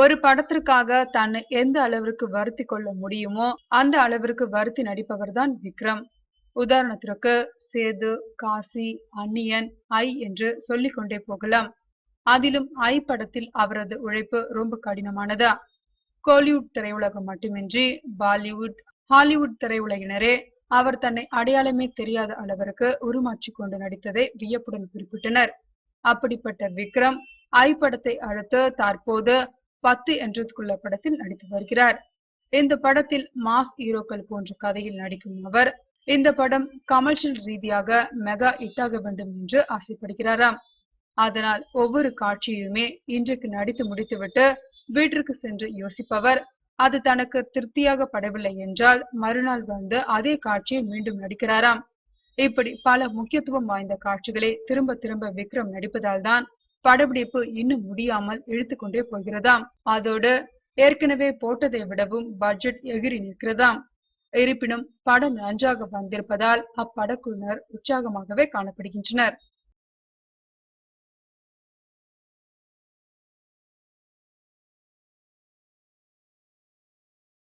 ஒரு படத்திற்காக தன்னை எந்த அளவிற்கு வருத்தி கொள்ள முடியுமோ அந்த அளவிற்கு வருத்தி நடிப்பவர் தான் விக்ரம். உதாரணத்திற்கு சேது, காசி, அந்நியன், ஐ என்று சொல்லிக் கொண்டே போகலாம். அதிலும் ஐ படத்தில் அவரது உழைப்பு ரொம்ப கடினமானதா. கோலிவுட் திரையுலகம் மட்டுமின்றி பாலிவுட், ஹாலிவுட் திரையுலகினரே அவர் தன்னை அடையாளமே தெரியாத அளவிற்கு உருமாற்றிக் கொண்டு நடித்ததை வியப்புடன் குறிப்பிட்டனர். அப்படிப்பட்ட விக்ரம் ஐ படத்தை அடுத்து தற்போது 10 என்றதுக்குள்ள படத்தில் நடித்து வருகிறார். இந்த படத்தில் மாஸ் ஹீரோக்கள் போன்ற கதையில் நடிக்கும் அவர் இந்த படம் கமர்ஷியல் ரீதியாக மெகா ஹிட்டாக வேண்டும் என்று ஆசைப்படுகிறாராம். அதனால் ஒவ்வொரு காட்சியுமே இன்றைக்கு நடித்து முடித்துவிட்டு வீட்டிற்கு சென்று யோசிப்பவர், அது தனக்கு திருப்தியாக படவில்லை என்றால் மறுநாள் வந்து அதே காட்சியை மீண்டும் நடிக்கிறாராம். இப்படி பல முக்கியத்துவம் வாய்ந்த காட்சிகளை திரும்ப திரும்ப விக்ரம் நடிப்பதால் தான் படப்பிடிப்பு இன்னும் முடியாமல் இழுத்து கொண்டே போகிறதாம். அதோடு ஏற்கனவே போட்டதை விடவும் பட்ஜெட் எகிரி நிற்கிறதாம். இருப்பினும் படம் நன்றாக வந்திருப்பதால் அப்படக்குழுவினர் உற்சாகமாகவே காணப்படுகின்றனர்.